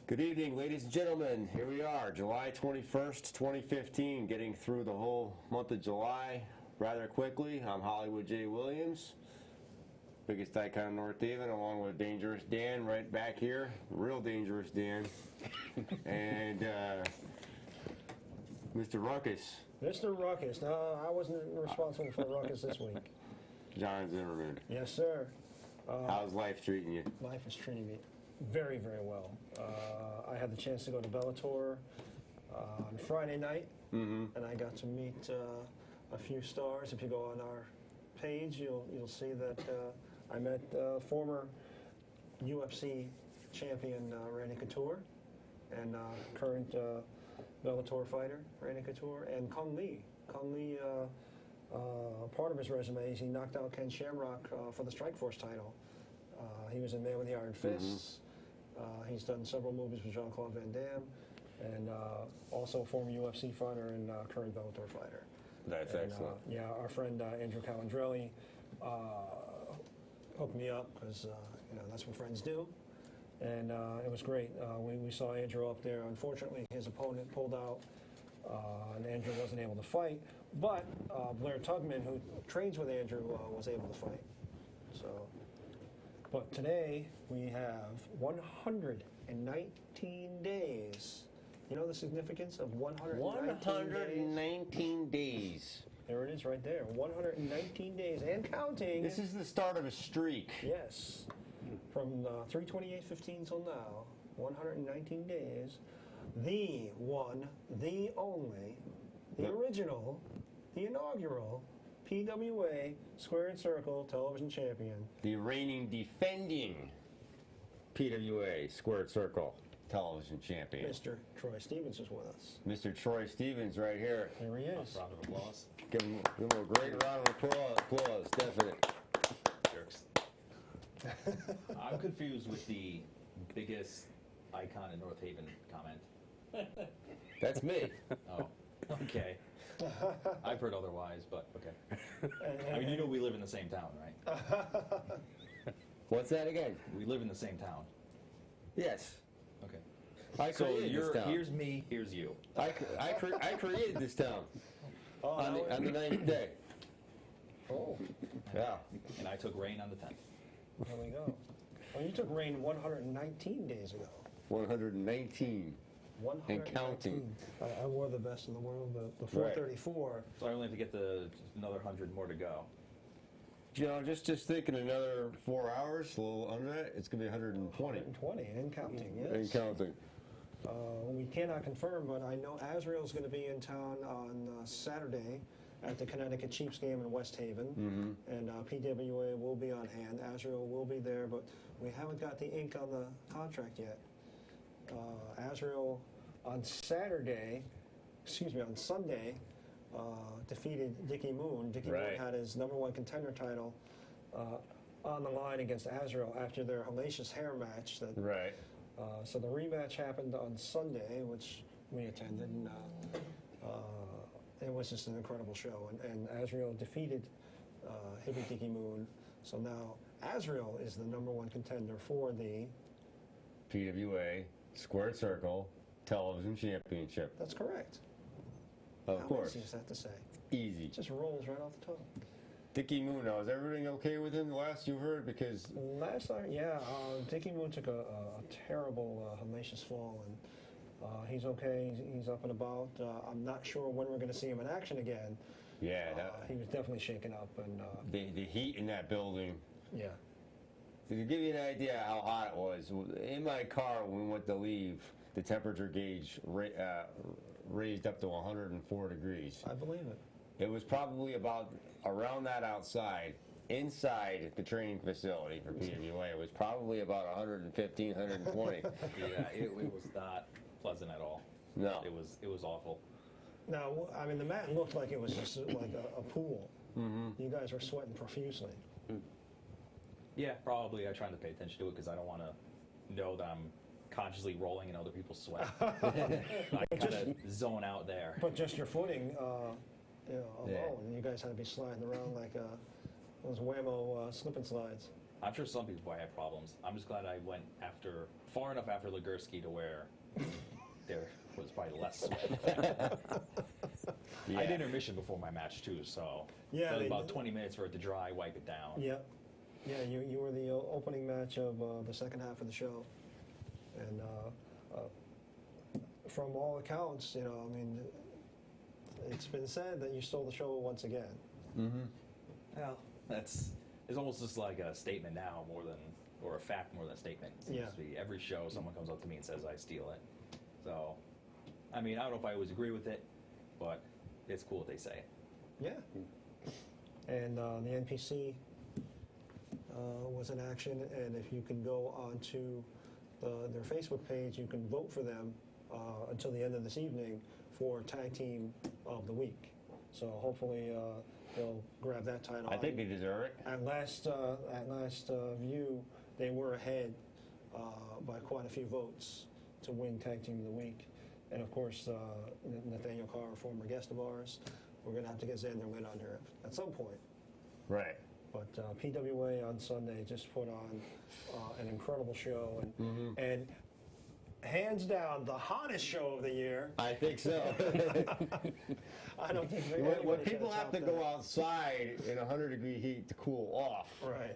Good evening, ladies and gentlemen. Here we are, July 21st, 2015, getting through the whole month of July rather quickly. I'm Hollywood J. Williams, biggest icon in North Haven, along with Dangerous Dan right back here, real Dangerous Dan, and Mr. Ruckus. Mr. Ruckus. No, I wasn't responsible for Ruckus this week. John Zimmerman. Yes, sir. How's life treating you? Life is treating me very, very well. I had the chance to go to Bellator on Friday night, and I got to meet a few stars. If you go on our page, you'll see that I met former UFC champion Randy Couture and current Bellator fighter Randy Couture and Kung Lee. Kung Lee, part of his resume is he knocked out Ken Shamrock for the Strikeforce title. He was in Man with the Iron Fists. He's done several movies with Jean-Claude Van Damme, and also a former UFC fighter and current Bellator fighter. That's excellent. Yeah, our friend Andrew Calandrelli hooked me up because that's what friends do, and it was great. We saw Andrew up there. Unfortunately, his opponent pulled out, and Andrew wasn't able to fight. But Blair Tugman, who trains with Andrew, was able to fight. But today we have 119 days. You know the significance of 119 days. There it is right there. 119 days and counting. This is the start of a streak. Yes. From 3/28/15 till now, 119 days. The one, the only, the original, the inaugural PWA Square and Circle Television Champion. The reigning, defending PWA Squared Circle Television Champion. Mr. Troy Stevens is with us. Mr. Troy Stevens right here. Here he is. Round of applause. Give him a great round of applause, definite. Jerks. I'm confused with the biggest icon in North Haven comment. That's me. Oh, okay. I've heard otherwise, but okay. I mean, you know we live in the same town, right? What's that again? We live in the same town. Yes. Okay. I So created this town. here's me, here's you. I created this town on the 9th day. Oh, Yeah. And I took rain on the 10th. there we go. Well, you took rain 119 days ago. 119. 119. counting. I wore the best in the world, the Right. 434. So I only have to get another 100 more to go. You know, just thinking another 4 hours, a little under that, it's going to be 120. 120 and counting, yes. And counting. We cannot confirm, but I know Azrael's going to be in town on Saturday at the Connecticut Chiefs game in West Haven, and PWA will be on hand. Azrael will be there, but we haven't got the ink on the contract yet. Azrael on Sunday, defeated Dickie Moon. Dickie Right. Moon had his #1 contender title on the line against Azrael after their hellacious hair match. Right. So the rematch happened on Sunday, which we attended, and it was just an incredible show. And Azrael defeated Hippie Dickie Moon. So now Azrael is the #1 contender for the... PWA Squared Circle Television Championship. That's correct. Of course. How easy is that to say? Easy. It just rolls right off the tongue. Dickie Moon, now, is everything okay with him the last you heard? Because Last time, yeah, Dickie Moon took a terrible hellacious fall, and he's okay. He's up and about. I'm not sure when we're going to see him in action again. yeah, He was definitely shaken up, and the heat in that building. yeah. To give you an idea how hot it was, in my car when we went to leave, the temperature gauge raised up to 104 degrees. I believe it. It was probably about around that outside. Inside the training facility for PWA, it was probably about 115, 120. Yeah, it was not pleasant at all. No. It was awful. Now, I mean, the mat looked like it was just like a pool. Mm-hmm. You guys were sweating profusely. Yeah, probably. I try to pay attention to it because I don't want to know that I'm consciously rolling in other people's sweat. I kind of zone out there. But just your footing, alone, Yeah. you guys had to be sliding around like those Whammo slip and slides. I'm sure some people might have problems. I'm just glad I went far enough after Legursky to where there was probably less sweat. I did intermission before my match too, so Yeah, it was they- about 20 minutes for it to dry, wipe it down. Yeah, yeah. You were the opening match of the second half of the show, and from all accounts, I mean, it's been said that you stole the show once again. Well, it's almost just like a statement now or a fact more than a statement. It seems Yeah. to be every show someone comes up to me and says I steal it. So, I mean, I don't know if I always agree with it, but it's cool what they say. Yeah. And the NPC was in action, and if you can go onto their Facebook page, you can vote for them until the end of this evening for Tag Team of the Week. So hopefully they'll grab that title. I think they deserve it. At last view, they were ahead by quite a few votes to win Tag Team of the Week. And of course, Nathaniel Carr, former guest of ours, we're going to have to get Xander Witt on here at some point. Right. But PWA on Sunday just put on an incredible show, and hands down the hottest show of the year. I think so. I don't think when anybody should people have to topped go that. outside in 100-degree heat to cool off, Right.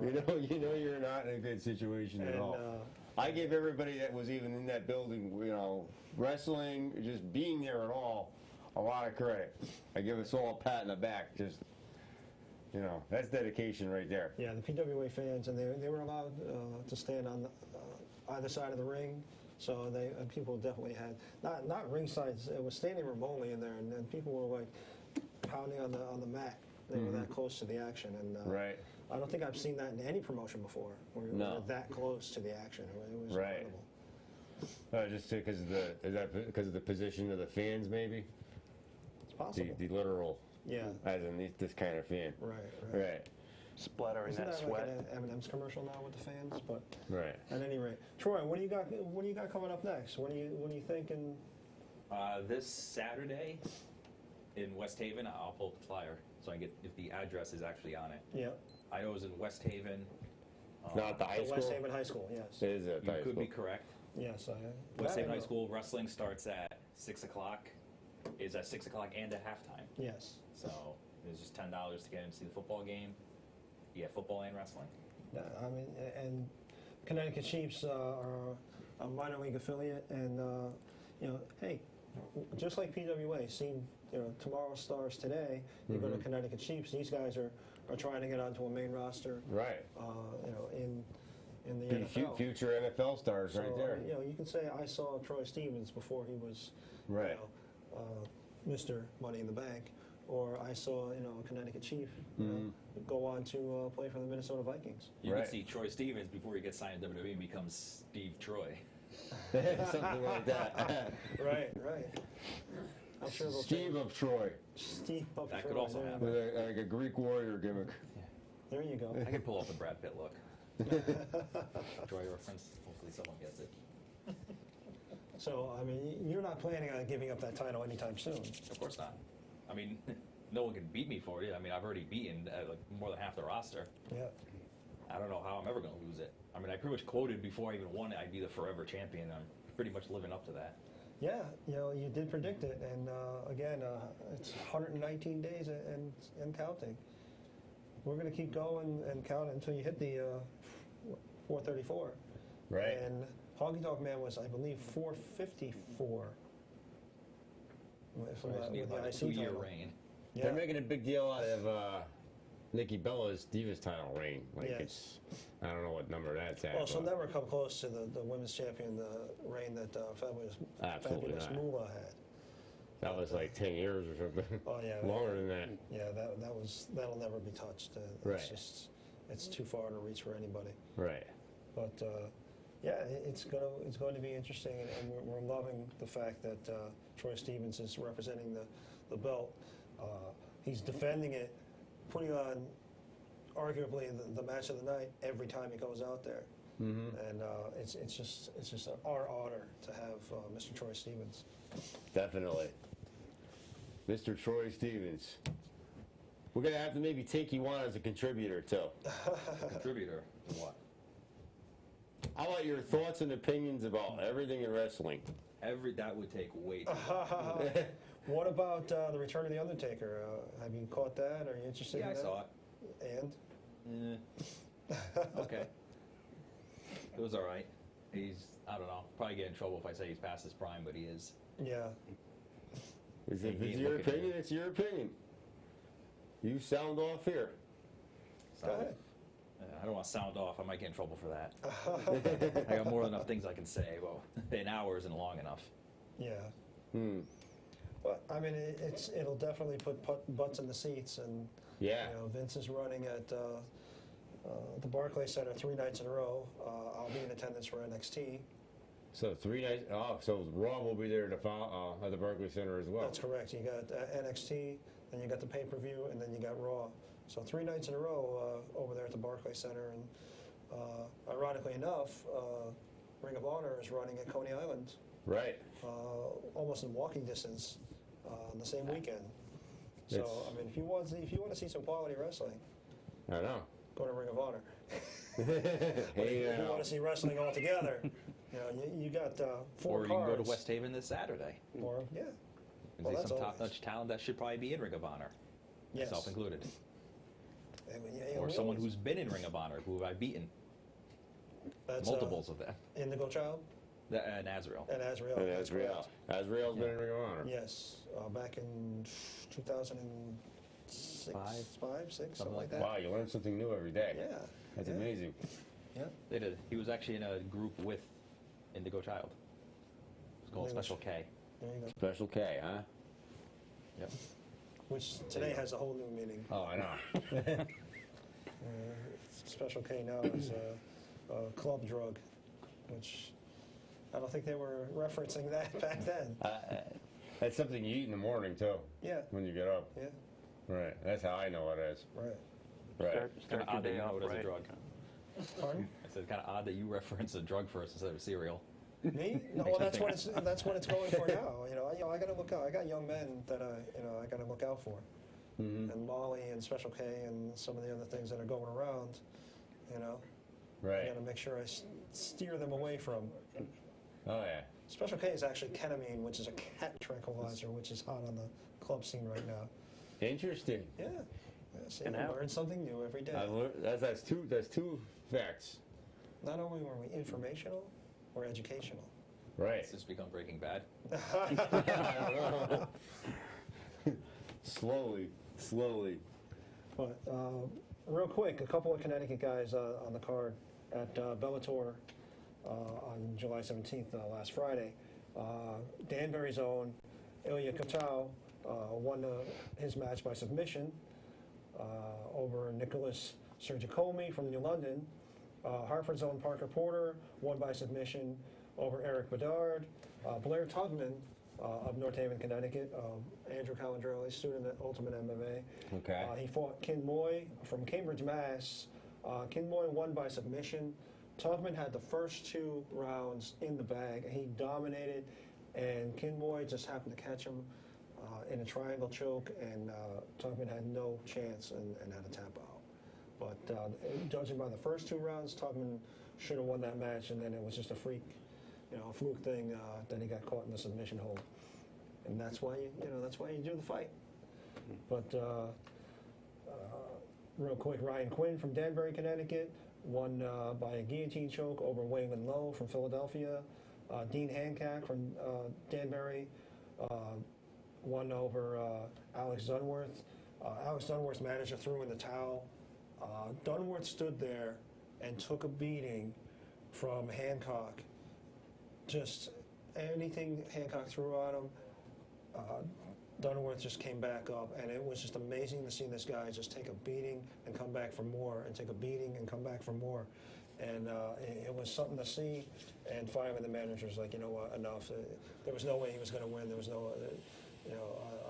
you know you're not in a good situation at And, all. I give everybody that was even in that building, wrestling, just being there at all, a lot of credit. I give us all a pat on the back. Just, that's dedication right there. Yeah, the PWA fans, and they were allowed to stand on either side of the ring. So people definitely had not ringside. It was standing room only in there, and then people were like pounding on the mat. They were that close to the action, and Right. I don't think I've seen that in any promotion before. Where we No. were that close to the action. It was Right. incredible. Just because of the position of the fans, maybe It's possible. the literal, Yeah. as in this kind of fan. Right. Right. Splattering Isn't that that sweat. like an M&M's commercial now with the fans? But Right. at any rate, Troy, what do you got? What do you got coming up next? What are you thinking? This Saturday in West Haven, I'll pull up the flyer so I can get if the address is actually on it. Yeah, I know it was in West Haven. Not the high the school. West Haven High School. Yes. It is at You high could school. be correct. Yes. West that I Haven High know. School wrestling starts at 6 o'clock. Is at 6 o'clock and at halftime. Yes. So it's just $10 to get in to see the football game. Yeah, football and wrestling. Yeah, I mean, and Connecticut Chiefs are a minor league affiliate, and hey, just like PWA, seen tomorrow stars today. You go to Connecticut Chiefs; these guys are trying to get onto a main roster. Right. In the NFL. Future NFL stars right So, there. you can say I saw Troy Stevens before he was, Right. Mr. Money in the Bank, or I saw a Connecticut Chief go on to play for the Minnesota Vikings. You Right. can see Troy Stevens before he gets signed to WWE and becomes Steve Troy. Something like that. Right. I'm sure they'll Steve of Troy, Steve up That Troy, could also there you happen. go. with like a Greek warrior gimmick. There you go. I can pull off the Brad Pitt look. Troy reference. Hopefully someone gets it. So, I mean, you're not planning on giving up that title anytime soon. Of course not. I mean, no one can beat me for it. I mean, I've already beaten like more than half the roster. Yeah. I don't know how I'm ever going to lose it. I mean, I pretty much quoted before I even won it, I'd be the forever champion. I'm pretty much living up to that. Yeah, you did predict it, and again, it's 119 days and counting. We're going to keep going and count until you hit the 434. Right. And Honky Tonk Man was, I believe, 454. So I just need like a 2-year reign. Yeah. They're making a big deal out of Nikki Bella's Divas title reign. Like Yes. it's, I don't know what number that's at. Well, she'll but- never come close to the women's champion, the reign that Absolutely Fabulous not. Moolah had. That was like 10 years or something. Oh yeah, Longer than that. Yeah, that'll never be touched. Right. It's too far to reach for anybody. Right. But yeah, it's going to be interesting, and we're loving the fact that Troy Stevens is representing the belt. He's defending it, putting on arguably the match of the night every time he goes out there. Mm-hmm. And it's just our honor to have Mr. Troy Stevens. Definitely. Mr. Troy Stevens. We're gonna have to maybe take you on as a contributor too. Contributor to what? I want your thoughts and opinions about everything in wrestling. That would take way too long. What about the Return of the Undertaker? Have you caught that? Are you interested Yeah, in I that? saw it. And? Okay. It was all right. He's, I don't know, probably get in trouble if I say he's past his prime, but he is. Yeah. If He it's ain't your looking opinion, good. it's your opinion. You sound off here. So, Go ahead. I don't want to sound off. I might get in trouble for that. I got more than enough things I can say. Well, an hour isn't long enough. Yeah. Hmm. Well, I mean, it'll definitely put butts in the seats, and Yeah. you know, Vince is running at the Barclays Center 3 nights in a row. I'll be in attendance for NXT. So 3 nights. Oh, so Raw will be there at the Barclays Center as well. That's correct. You got NXT, then you got the pay-per-view, and then you got Raw. So 3 nights in a row over there at the Barclays Center. And ironically enough, Ring of Honor is running at Coney Island, Right. almost in walking distance, on the same weekend. So It's- I mean, if you want to see some quality wrestling, I know. go to Ring of Honor. Hey, If you want to see wrestling all together, you know, you got 4 Or you can cards. go to West Haven this Saturday. Or, yeah. And Well, see that's some always- top-notch talent that should probably be in Ring of Honor, Yes. myself included. And we Or someone always- who's been in Ring of Honor, who I've beaten, that's, multiples of them, Indigo Child and Azrael. and Azrael. And that's Azrael. correct. Azrael's been in Ring of Honor. Yes, back in 2006, Five? 6, something Something like like that. Wow, you learn something new every day. Yeah. That's yeah. amazing. Yeah. They did. He was actually in a group with Indigo Child. It's called They was- Special K. There you go. Special K, huh? Yep. Which today has a whole new meaning. Oh, I know. Special K now is a club drug, which I don't think they were referencing that back then. That's something you eat in the morning too, Yeah. when you get up. Yeah. Right. That's how I know it is. Right. Right. Kind Start of your odd that day you know off it as a right. drug. Pardon? I said, kind of odd that you reference a drug first instead of cereal. Me? No, well, that's what it's going for now. I got to look out. I got young men that I got to look out for, and Molly and Special K and some of the other things that are going around. I Right. got to make sure I steer them away from. Oh yeah. Special K is actually ketamine, which is a cat tranquilizer, which is hot on the club scene right now. Interesting. Yeah. See, And I how- learn something new every day. I learned, that's two facts. Not only were we informational, we're educational. Right. It's just become Breaking Bad. Slowly. But real quick, a couple of Connecticut guys on the card at Bellator on July 17th, last Friday. Danbury's own Ilya Kotal won his match by submission over Nicholas Sergicomi from New London. Hartford's own Parker Porter won by submission over Eric Bedard. Blair Tugman of North Haven, Connecticut, Andrew Calandrelli, student at Ultimate MMA. Okay. He fought Kin Moy from Cambridge, Mass. Kin Moy won by submission. Tugman had the first 2 rounds in the bag. He dominated, and Kin Moy just happened to catch him in a triangle choke, and Tugman had no chance and had a tap out. But judging by the first 2 rounds, Tugman should have won that match, and then it was just a freak, a fluke thing that he got caught in the submission hold, and that's why you do the fight. But real quick, Ryan Quinn from Danbury, Connecticut, won by a guillotine choke over Waylon Lowe from Philadelphia. Dean Hancock from Danbury won over Alex Dunworth. Alex Dunworth's manager threw in the towel. Dunworth stood there and took a beating from Hancock. Just anything Hancock threw at him, Dunworth just came back up, and it was just amazing to see this guy just take a beating and come back for more, and take a beating and come back for more. And it was something to see. And finally, the manager's like, you know what, enough. There was no way he was going to win. There was no,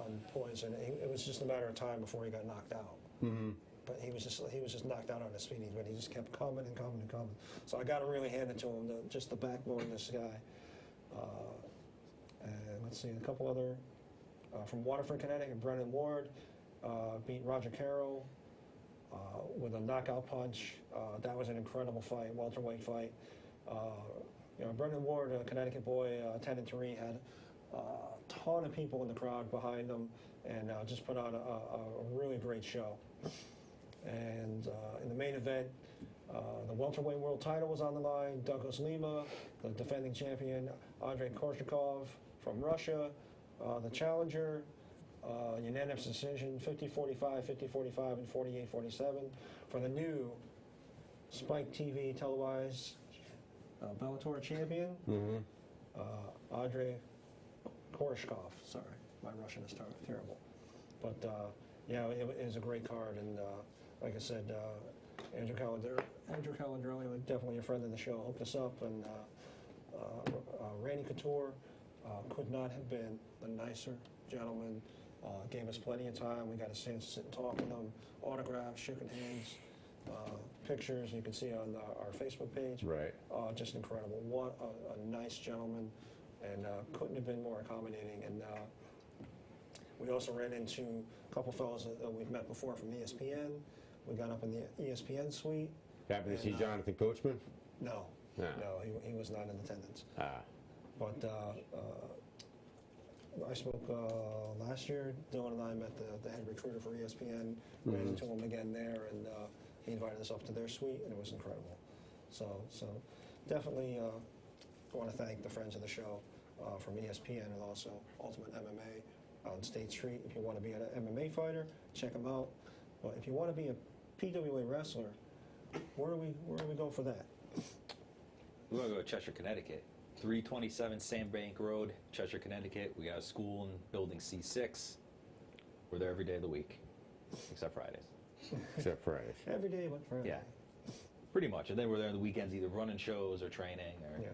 on points, and it was just a matter of time before he got knocked out. Mm-hmm. But he was just knocked out on his feet. But he just kept coming and coming and coming. So I got to really hand it to him, just the backbone of this guy. And let's see, a couple other from Waterford, Connecticut, Brennan Ward beat Roger Carroll with a knockout punch. That was an incredible fight, welterweight fight. Brendan Ward, a Connecticut boy, 10-3, had a ton of people in the crowd behind him, and just put on a really great show. And in the main event, the welterweight world title was on the line. Douglas Lima, the defending champion, Andrei Korshakov from Russia, the challenger, unanimous decision, 50-45, 50-45, and 48-47 for the new Spike TV televised Bellator champion, Andrei Korshakov. Sorry, my Russian is terrible. But it was a great card, and like I said, Andrew Calandrelli, definitely a friend of the show, hooked us up, and Randy Couture could not have been the nicer gentleman. Gave us plenty of time. We got a chance to sit and talk with him, autographs, shaking hands, pictures. You can see on our Facebook page. Right. Just incredible. What a nice gentleman, and couldn't have been more accommodating. And we also ran into a couple fellows that we've met before from ESPN. We got up in the ESPN suite. Happy to see Jonathan Coachman? No, No. he was not in attendance. Ah. But I spoke last year. Dylan and I met the head recruiter for ESPN. Ran into him again there, and he invited us up to their suite, and it was incredible. So definitely want to thank the friends of the show from ESPN and also Ultimate MMA on State Street. If you want to be an MMA fighter, check them out. But if you want to be a PWA wrestler, where do we go for that? We're going to go to Cheshire, Connecticut. 327 Sandbank Road, Cheshire, Connecticut. We got a school in building C6. We're there every day of the week, except Fridays. Except Fridays. Every day but Friday. Yeah, pretty much. And then we're there on the weekends, either running shows or training, or Yeah.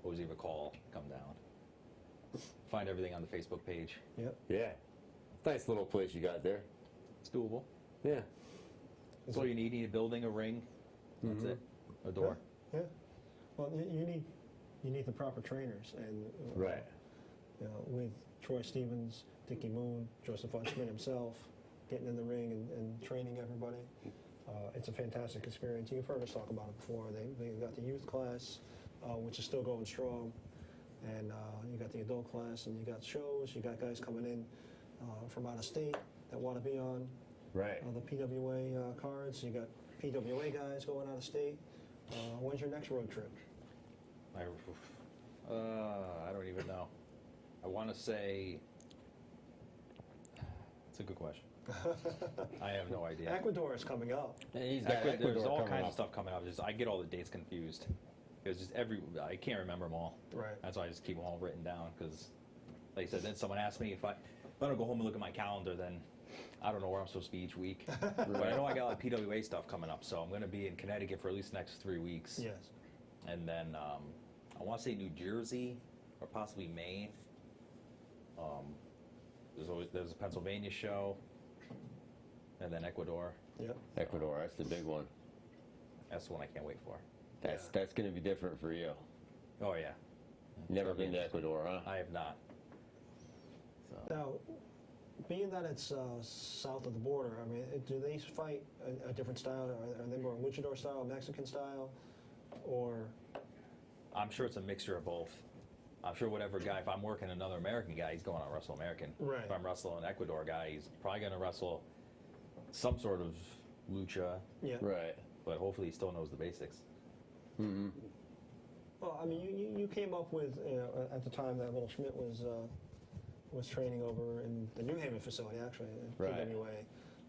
always either call, come down. Find everything on the Facebook page. Yep. Yeah. Nice little place you got there. It's doable. Yeah. That's all you need. You need a building, a ring. That's it. A door. Yeah. Well, you need the proper trainers, and Right. With Troy Stevens, Dickie Moon, Joseph Von Schmidt himself, getting in the ring and training everybody. It's a fantastic experience. You've heard us talk about it before. They got the youth class, which is still going strong, and you got the adult class, and you got shows. You got guys coming in from out of state that want to be on Right. the PWA cards. You got PWA guys going out of state. When's your next road trip? I don't even know. I want to say. It's a good question. I have no idea. Ecuador is coming up. And he's got There's Ecuador all coming kinds up. of stuff coming up. I get all the dates confused. It's just I can't remember them all. Right. That's why I just keep them all written down, because, like I said, then someone asked me if I don't go home and look at my calendar, then I don't know where I'm supposed to be each week. But I know I got a lot of PWA stuff coming up, so I'm going to be in Connecticut for at least the next 3 weeks. Yes. And then I want to say New Jersey or possibly Maine. There's a Pennsylvania show, and then Ecuador. Yep. Ecuador, that's the big one. That's the one I can't wait for. That's going to be different for you. Oh yeah, Never been to Ecuador, huh? I have not. So Now, being that it's south of the border, I mean, do they fight a different style? Are they more luchador style, Mexican style, or? I'm sure it's a mixture of both. I'm sure whatever guy, if I'm working another American guy, he's going to wrestle American. Right. If I'm wrestling an Ecuador guy, he's probably going to wrestle some sort of lucha, Yeah. Right. but hopefully he still knows the basics. Mm-hmm. Well, I mean, you came up with at the time that Little Schmidt was training over in the New Haven facility, actually, at Right. PWA.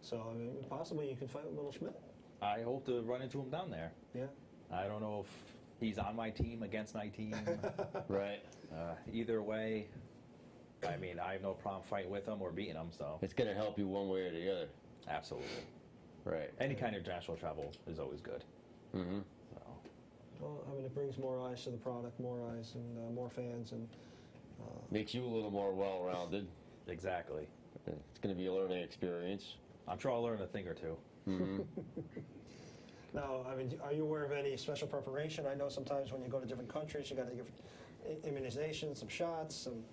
So I mean, possibly you could fight with Little Schmidt. I hope to run into him down there. Yeah. I don't know if he's on my team, against my team. Right. Either way, I mean, I have no problem fighting with him or beating him, so It's going to help you one way or the other. absolutely. Right. Any kind of international travel is always good. Mm-hmm. So, Well, I mean, it brings more eyes to the product, more eyes, and more fans, and Makes you a little more well-rounded. exactly. It's going to be a learning experience. I'm sure I'll learn a thing or two. Mm-hmm. Now, I mean, are you aware of any special preparation? I know sometimes when you go to different countries, you got to give immunizations, some shots, some.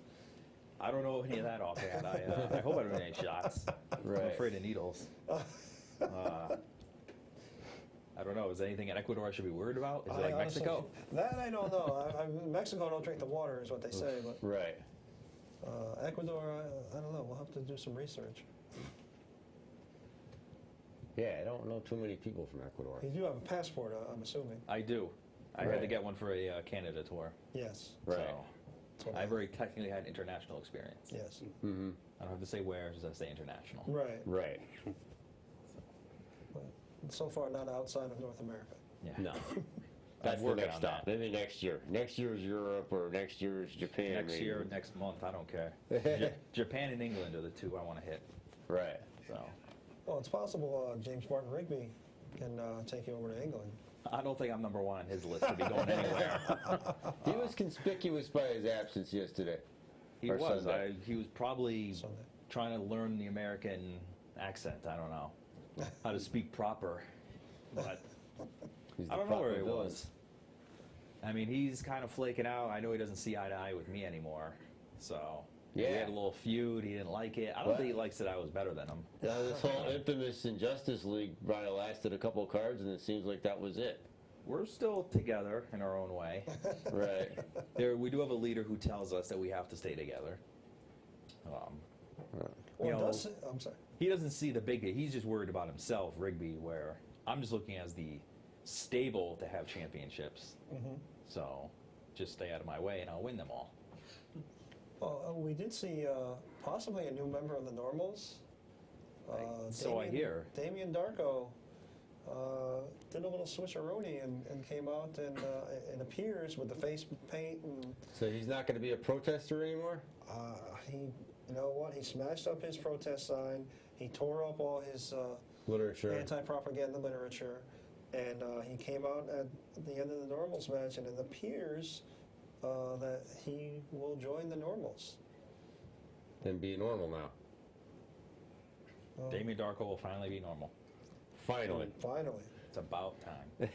I don't know any of that offhand. I hope I don't get any shots. I'm Right. afraid of needles. I don't know. Is there anything in Ecuador I should be worried about? Is it like honestly- Mexico? That I don't know. Mexico don't drink the water, is what they say. But Right. Ecuador, I don't know. We'll have to do some research. Yeah, I don't know too many people from Ecuador. You do have a passport, I'm assuming. I do. I had to Right. get one for a Canada tour. Yes. Right. So That's what I've already technically had international experience. Yes. Mm-hmm. I don't have to say where, just have to say international. Right. Right. But so far, not outside of North America. Yeah. No. That's the working next on stop. that. Maybe next year. Next year is Europe or next year is Japan. Next maybe. year, next month, I don't care. Japan and England are the two I want to hit. Right. So Well, it's possible James Martin Rigby can take you over to England. I don't think I'm number one on his list to be going anywhere. He was conspicuous by his absence yesterday. He Or was. Sunday. He was probably Sunday. trying to learn the American accent. I don't know how to speak proper, but He's I the don't know where proper he villain. was. I mean, he's kind of flaking out. I know he doesn't see eye to eye with me anymore. So we Yeah. had a little feud. He didn't like it. I don't What? think he likes that I was better than him. This whole infamous Injustice League probably lasted a couple of cards, and it seems like that was it. We're still together in our own way. Right. We do have a leader who tells us that we have to stay together. Well, You it know, does. I'm sorry. He doesn't see the big. He's just worried about himself, Rigby. Where I'm just looking as the stable to have championships. So just stay out of my way, and I'll win them all. Well, we did see possibly a new member of the Normals. So I hear. Damien Darko did a little switcheroni and came out and it appears with the face paint and So he's not going to be a protester anymore? he, you know what? He smashed up his protest sign. He tore up all his Literature. anti-propaganda literature, and he came out at the end of the Normals match, and it appears that he will join the Normals. Then be normal now. Damien Darko will finally be normal. Finally. Finally. It's about time.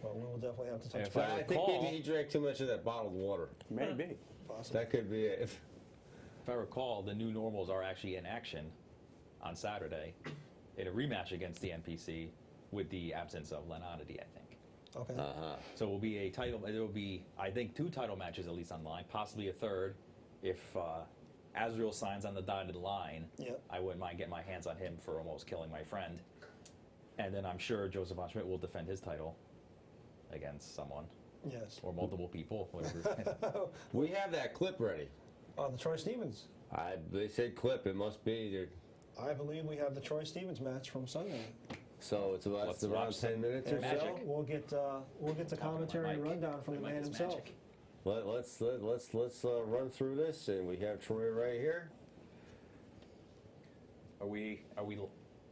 Well, we will definitely have to touch If I I base. think recall- maybe he drank too much of that bottled water. Maybe. Possibly. That could be it. If I recall, the new normals are actually in action on Saturday in a rematch against the NPC with the absence of Len Oddity, I think. Okay. Uh-huh. So it will be a title. There will be, I think, 2 title matches at least online, possibly a third. If Azrael signs on the dotted line, Yep. I wouldn't mind getting my hands on him for almost killing my friend. And then I'm sure Joseph Von Schmidt will defend his title against someone Yes. or multiple people, whatever. We have that clip ready. The Troy Stevens. They said clip. It must be. I believe we have the Troy Stevens match from Sunday. So it's about Let's around watch 10 some minutes or magic. so. We'll get the commentary and rundown from the My mic man is himself. magic. Let's run through this, and we have Troy right here. Are we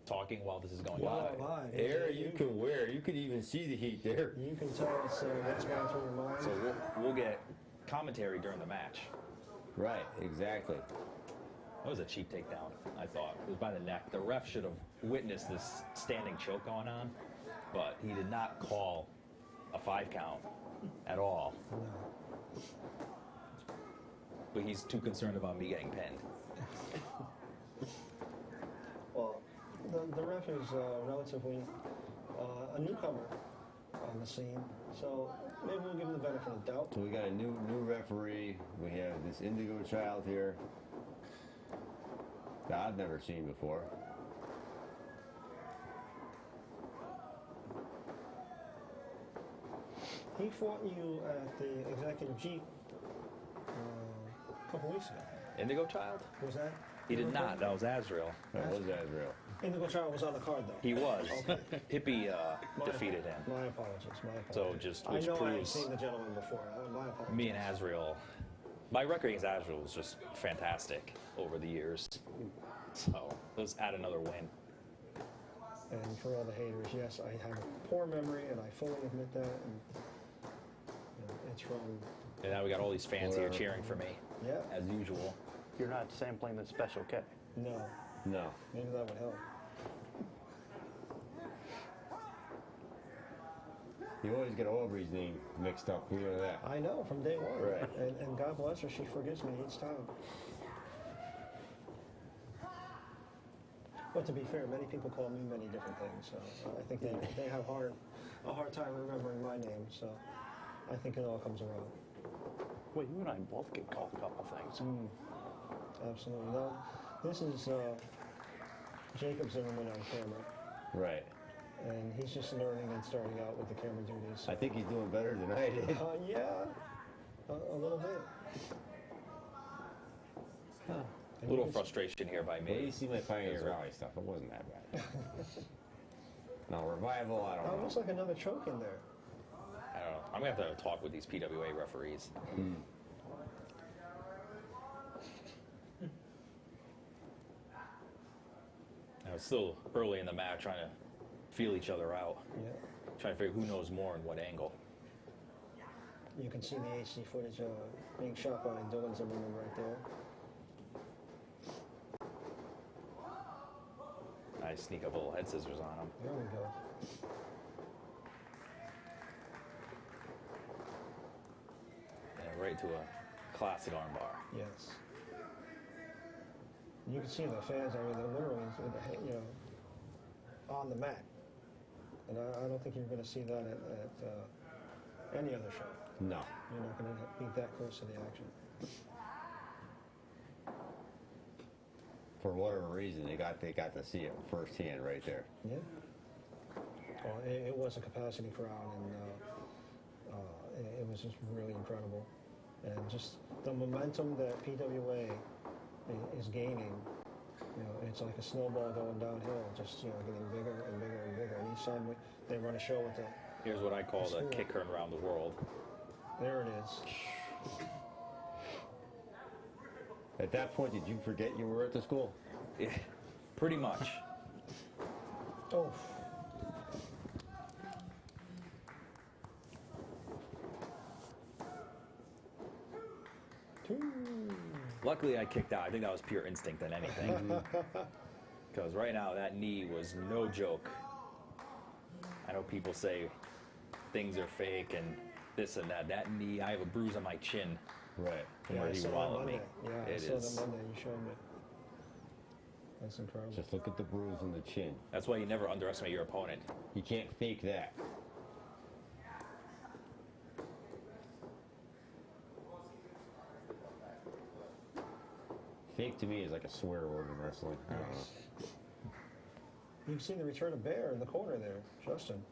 talking while this is going Wow. on? Live. Air you can wear. You could even see the heat there. You can tell us what's going through your mind. So we'll get commentary during the match. Right. Exactly. That was a cheap takedown, I thought. It was by the neck. The ref should have witnessed this standing choke going on, but he did not call a 5 count at all. But he's too concerned about me getting pinned. Well, the ref is relatively a newcomer on the scene, so maybe we'll give him the benefit of the doubt. So we got a new referee. We have this Indigo Child here that I've never seen before. He fought you at the Executive Jeep a couple weeks ago. Indigo Child? Was that? He did not. That was Azrael. That was Azrael. Indigo Child was on the card, though. He was. Okay. Hippie My- defeated him. My apologies. My apologies. So just I which know I had proves seen the gentleman before. My apologies. me and Azrael. My record against Azrael was just fantastic over the years. So let's add another win. And for all the haters, yes, I have a poor memory, and I fully admit that. And, it's from, And now we got all these fans here Whatever. cheering for me, yeah, as usual. You're not sampling the Special K. no, No. maybe that would help. You always get Aubrey's name mixed up. You know that. I know from day one. Right. And God bless her, she forgives me each time. But to be fair, many people call me many different things, so I think they have a hard time remembering my name, so I think it all comes around. Well, you and I both get called a couple things. Absolutely. No, this is Jacob Zimmerman on camera, Right. and he's just learning and starting out with the camera duties. I think he's doing better than I did. Yeah, a little bit. A little frustration here by Well, you me. see my Pioneer Valley stuff. It wasn't that bad. No, Revival, I don't Oh, know. looks like another choke in there. I don't know. I'm gonna have to talk with these PWA referees. Now, it's still early in the match, trying to feel each other out, Yeah. trying to figure who knows more and what angle. You can see the HD footage being shot by Dylan Zimmerman right there. I sneak up a little head scissors on him. There we go. And right to a classic armbar. Yes. You can see the fans. I mean, they're literally, on the mat, and I don't think you're going to see that at any other show. No. You're not going to be that close to the action. For whatever reason, they got to see it firsthand right there. Yeah. Well, it was a capacity crowd, and it was just really incredible. And just the momentum that PWA is gaining, it's like a snowball going downhill, just, getting bigger and bigger and bigger. And each time they run a show with it, Here's what I call the Cool. kick her around the world. there it is. At that point, did you forget you were at the school? Yeah, pretty much. Oh. Luckily, I kicked out. I think that was pure instinct than anything. Because right now, that knee was no joke. I know people say things are fake and this and that. That knee, I have a bruise on my chin Right. from Yeah, where I he saw that wallowed me. Monday. Yeah, I It saw is. that Monday. You showed me. That's incredible. Just look at the bruise on the chin. That's why you never underestimate your opponent. You can't fake that. Fake to me is like a swear word in wrestling. I don't know. You've seen the return of Bear in the corner there, Justin.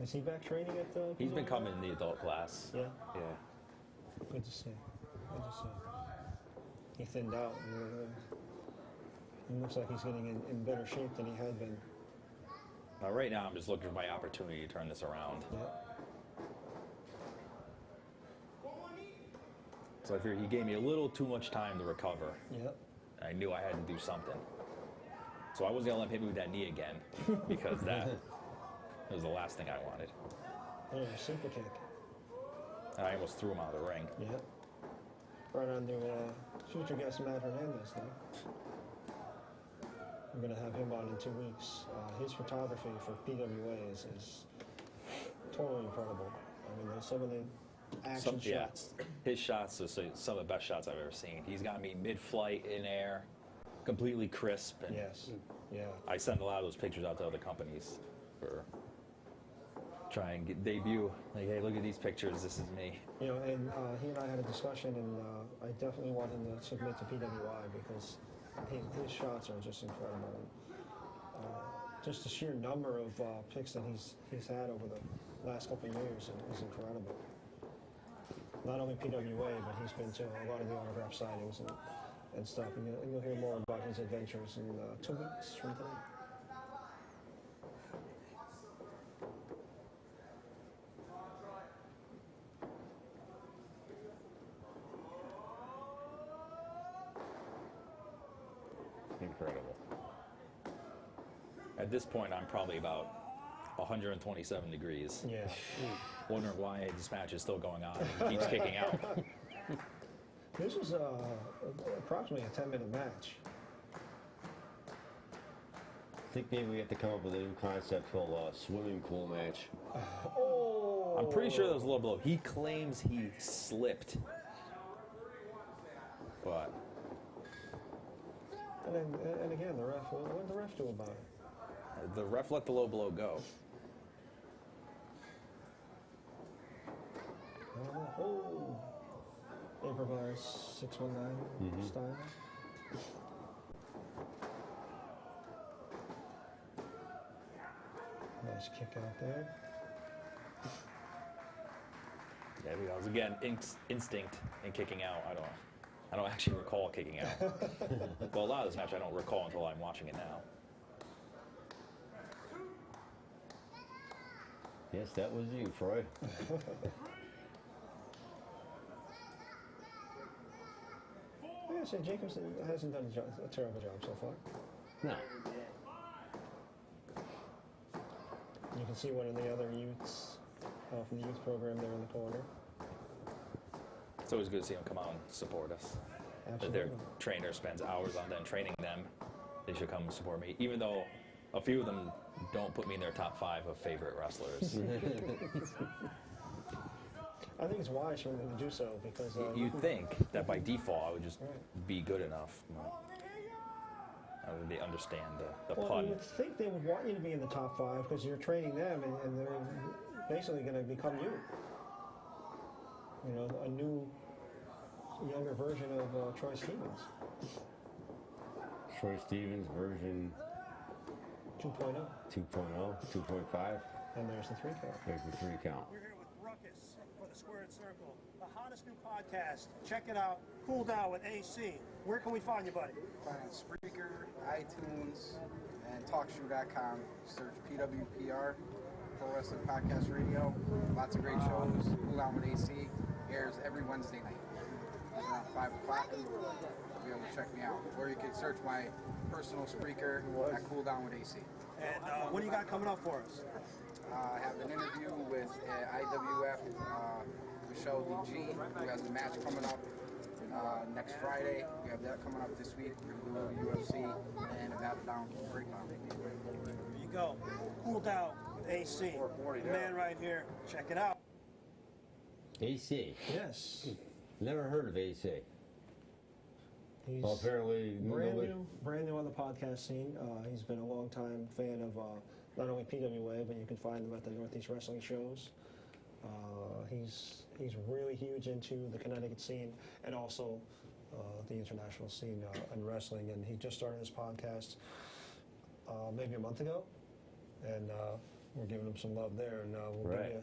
Is he back training at the? He's been coming in the adult class. Yeah, Yeah. good to see. Good to see. He thinned out. He looks like he's getting in better shape than he had been. Now, right now, I'm just looking for my opportunity to turn this around. Yeah. So I figured he gave me a little too much time to recover. Yep. I knew I had to do something. So I wasn't going to let him hit me with that knee again because that was the last thing I wanted. Oh, super kick. And I almost threw him out of the ring. Yep. Right under future guest Matt Hernandez, though. We're going to have him on in 2 weeks. His photography for PWA is totally incredible. I mean, there's some of the action shots. His shots are some of the best shots I've ever seen. He's got me mid-flight in air, completely crisp. And Yes. Yeah. I send a lot of those pictures out to other companies for try and get debut. Like, hey, look at these pictures. This is me. And he and I had a discussion, and I definitely want him to submit to PWI because his shots are just incredible. Just the sheer number of picks that he's had over the last couple of years is incredible. Not only PWA, but he's been to a lot of the autograph signings and stuff. And you'll hear more about his adventures in 2 weeks from today. Incredible. At this point, I'm probably about 127 degrees. Yeah. Wondering why this match is still going on. He keeps kicking out. This was approximately a 10-minute match. I think maybe we have to come up with a new concept called swimming pool match. Oh! I'm pretty sure that was a low blow. He claims he slipped. But And again, the ref. What did the ref do about it? The ref let the low blow go. Oh, improvise 619 style. Nice kick out there. There we go. Again, instinct in kicking out. I don't actually recall kicking out. Well, a lot of this match I don't recall until I'm watching it now. Yes, that was you, Troy. Yeah, so Jacobson hasn't done a terrible job so far. No. You can see one of the other youths from the youth program there in the corner. It's always good to see them come out and support us. That Absolutely. their trainer spends hours on them training them. They should come and support me, even though a few of them don't put me in their top 5 of favorite wrestlers. I think it's wise for them to do so because You'd think that by default I would just Right. be good enough. They understand the well, pun. you would think they would want you to be in the top 5 because you're training them and they're basically going to become you. You know, a new, younger version of Troy Stevens, Troy Stevens version 2.0. 2.0, 2.5. And there's the 3 count. There's the 3 count. We're here with Ruckus for the Squared Circle, the hottest new podcast. Check it out. Cool Down with AC. Where can we find you, buddy? Find Spreaker, iTunes, and TalkShoe.com. Search PWPR, Pro Wrestling Podcast Radio. Lots of great shows. Cool Down with AC airs every Wednesday night. It's around 5 o'clock. You'll be able to check me out. Or you can search my personal Spreaker at Cool Down with AC. And what do you got coming up for us? I have an interview with IWF, Michelle DG, who has a match coming up next Friday. We have that coming up this week. We're going to go to UFC and Nevada Down Breakdown. There you go. Cool Down with AC. The man right here. Check it out. AC. Yes. Never heard of AC. He's Well, apparently brand new on the podcast scene. He's been a long-time fan of not only PWA, but you can find him at the Northeast Wrestling shows. He's really huge into the Connecticut scene and also the international scene in wrestling. And he just started his podcast maybe a month ago, and we're giving him some love there. And we'll Right. give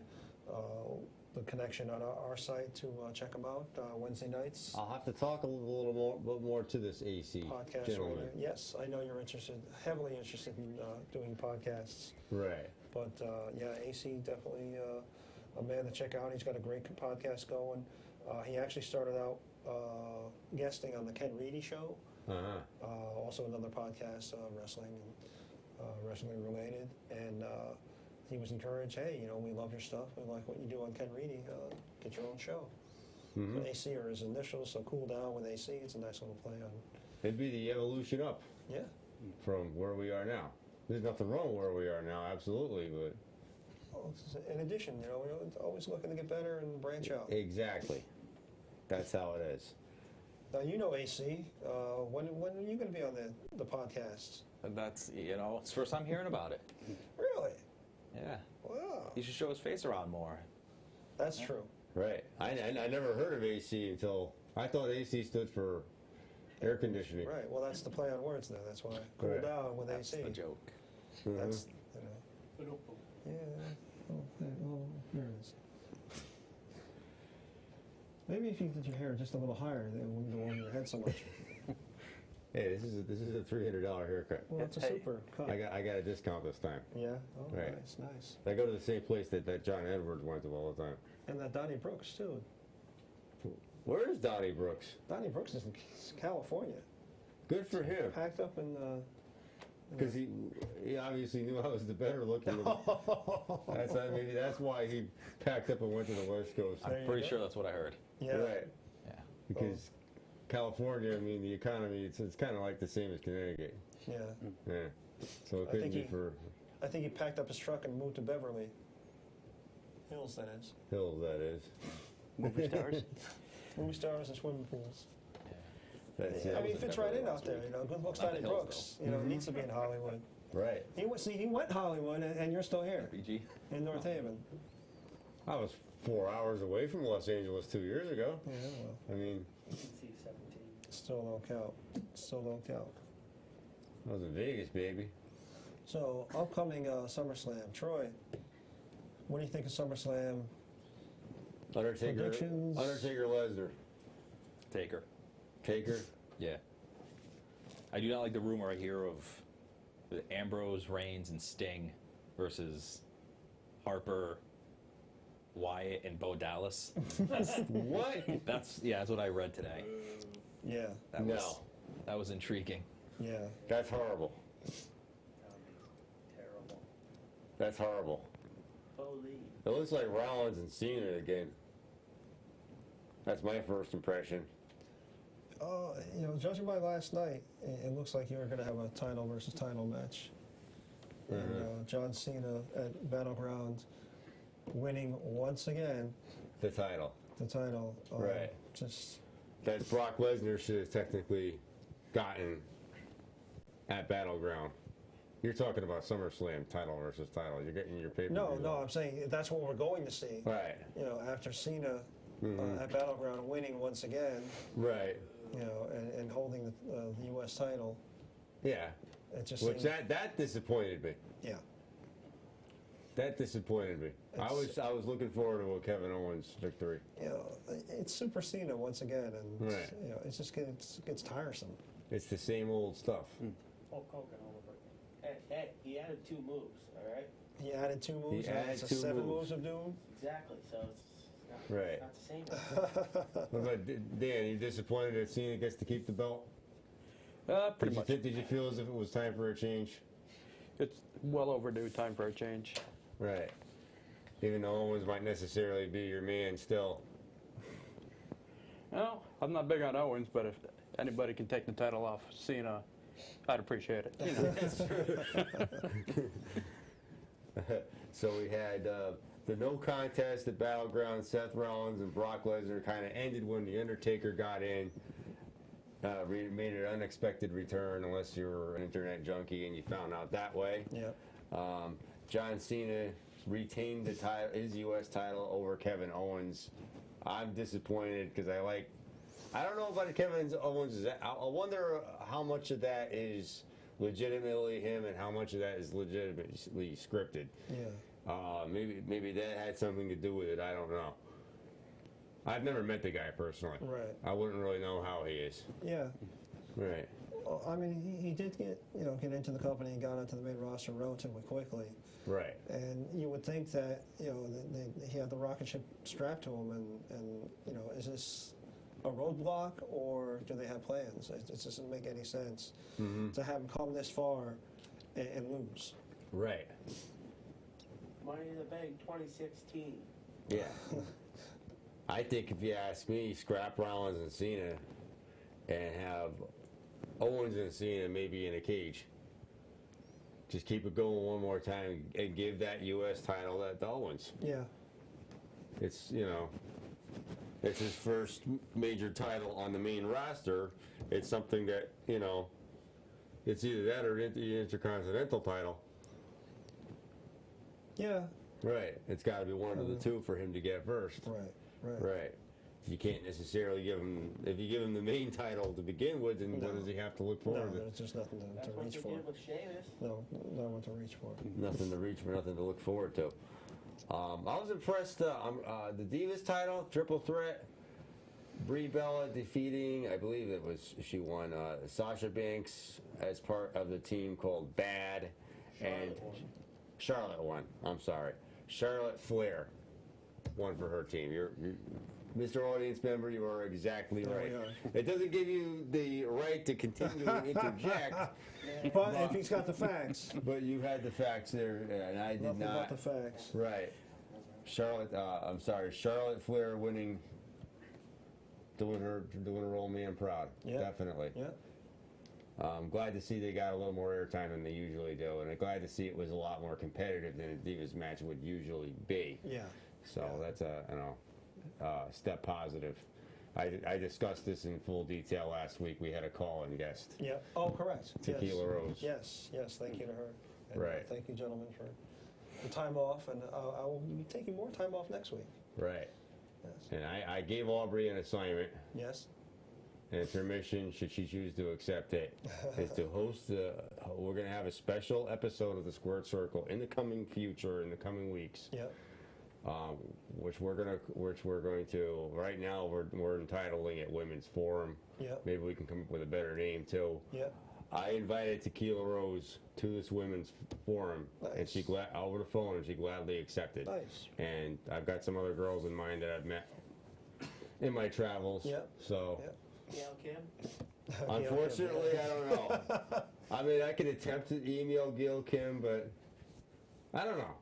you the connection on our site to check him out Wednesday nights. I'll have to talk a little more to this AC Podcast gentleman. radio. Yes, I know you're heavily interested in doing podcasts. Right. But yeah, AC definitely a man to check out. He's got a great podcast going. He actually started out guesting on the Ken Reedy Show, Uh-huh. also another podcast, wrestling and wrestling related. And he was encouraged, hey, you know, we love your stuff. We like what you do on Ken Reedy. Get your own show. So AC are his initials, so Cool Down with AC. It's a nice little play on. It'd be the evolution up Yeah. from where we are now. There's nothing wrong where we are now, absolutely, but Well, in addition, you know, we're always looking to get better and branch out. exactly. That's how it is. Now, you know AC. When are you going to be on the podcast? That's, it's the first time hearing about it. Really? Yeah. Wow. He should show his face around more. That's true. Right. I never heard of AC until I thought AC stood for air conditioning. Right. Well, that's the play on words now. That's why. Cool Right. Down with That's AC. the joke. That's, you know. Yeah. Oh, there it is. Maybe if you did your hair just a little higher, then it wouldn't go over your head so much. Hey, this is a $300 haircut. Well, it's a super cut. I got a discount this time. Yeah. Oh, Right. nice. I go to the same place that John Edwards went to all the time. And that Donnie Brooks too. Where is Donnie Brooks? Donnie Brooks is in California. Good for him. Packed up in. Because he obviously knew I was the better looking. Maybe that's why he packed up and went to the West Coast. There I'm you pretty go. sure that's what I heard. Yeah. Right. Yeah. Because California, I mean, the economy, it's kind of like the same as Connecticut. Yeah. Yeah. So it I couldn't think be he- for I think he packed up his truck and moved to Beverly Hills. That is. Hills, that is. Movie stars. Movie stars and swimming pools. That's I it. mean, it fits right in out there. You know, good looks, Danny Hills, Brooks. You know, needs to be in Hollywood. Right. He went Hollywood, and you're still here PG. in North Haven. I was 4 hours away from Los Angeles 2 years ago. Yeah, well, I mean, still don't count. Still don't count. I was in Vegas, baby. So, upcoming SummerSlam. Troy, what do you think of SummerSlam? Undertaker Predictions? Lesnar. Taker. Taker. Yeah. I do not like the rumor I hear of Ambrose, Reigns, and Sting versus Harper, Wyatt, and Bo Dallas. What? That's what I read today. Yeah, That was intriguing. yeah. That's horrible. Terrible. That's horrible. Holy. It looks like Rollins and Cena again. That's my first impression. You know, judging by last night, it looks like you were going to have a title versus title match. And John Cena at Battleground winning once again The title. the title. Right. Just, That Brock Lesnar should have technically gotten at Battleground. You're talking about SummerSlam title versus title. You're getting your paper. no, I'm saying that's what we're going to see. Right. You know, after Cena at Battleground winning once again, Right. you know, and holding the U.S. title, Yeah. it just Which seemed, that disappointed me. yeah. That disappointed me. I was looking forward to a Kevin Owens victory. You know, it's Super Cena once again, and Right. you know, it's just gets tiresome. It's the same old stuff. Hulk Hogan all over again. Hey, he added 2 moves, all right? He added 2 moves. He and added it's 2 7 moves. moves of doom. Exactly. So it's not, Right. not the same. What about Dan? You disappointed that Cena gets to keep the belt? Pretty much. Did you feel as if it was time for a change? It's well overdue time for a change. Right. Even though Owens might necessarily be your man still. Well, I'm not big on Owens, but if anybody can take the title off Cena, I'd appreciate it. You know. So we had the no contest at Battleground. Seth Rollins and Brock Lesnar kind of ended when The Undertaker got in. Made an unexpected return, unless you were an internet junkie and you found out that way. Yeah. John Cena retained the title, his U.S. title over Kevin Owens. I'm disappointed because I don't know about Kevin Owens. I wonder how much of that is legitimately him and how much of that is legitimately scripted. Yeah. Maybe that had something to do with it. I don't know. I've never met the guy personally. Right. I wouldn't really know how he is. Yeah. Right. Well, I mean, he did get into the company and got into the main roster relatively quickly. Right. And you would think that, you know, he had the rocket ship strapped to him, and you know, is this a roadblock or do they have plans? It just doesn't make any sense to have him come this far and lose. Right. Money in the Bank 2016. Yeah. I think if you ask me, scrap Rollins and Cena and have Owens and Cena maybe in a cage. Just keep it going one more time and give that U.S. title to Owens. Yeah. It's, you know, it's his first major title on the main roster. It's something that, you know, it's either that or the Intercontinental title. Yeah. Right. It's got to be one of the two for him to get first. Right. Right. Right. You can't necessarily give him, if you give him the main title to begin with, then what No. does he have to look No, forward to? there's just nothing That's to what reach they for. did with Sheamus. No, not what to reach for. Nothing to reach for, nothing to look forward to. I was impressed. The Divas title, triple threat. Brie Bella defeating, I believe it was, she won, Sasha Banks as part of the team called Bad. And Charlotte won. I'm sorry. Charlotte Flair won for her team. You're Mr. Audience Member, you are exactly There right. we are. It doesn't give you the right to continue to interject, But if he's got the facts, but you had the facts there, and I did nothing not. but the facts. Right. Charlotte, I'm sorry, Charlotte Flair winning, doing her old man proud. Yeah. Definitely. Yeah. I'm glad to see they got a little more airtime than they usually do, and I'm glad to see it was a lot more competitive than a Divas match would usually be. Yeah. So that's a step positive. I discussed this in full detail last week. We had a call-in guest. Yeah. Oh, correct. Tequila yes. Rose. Yes. Yes. Thank you to her. And, Right. Thank you, gentlemen, for the time off, and I will be taking more time off next week. Right. Yes. And I gave Aubrey an assignment, Yes. and it's her mission, should she choose to accept it, is to host we're going to have a special episode of the Squared Circle in the coming future, in the coming weeks. Yep. Which we're going to right now we're entitling it Women's Forum. Yep. Maybe we can come up with a better name too. Yep. I invited Tequila Rose to this Women's Forum, and Nice. she over the phone, and she gladly accepted. Nice. And I've got some other girls in mind that I've met in my travels. Yep. So Yep. Gail Kim? unfortunately, I don't know. I mean, I could attempt to email Gail Kim, but I don't know.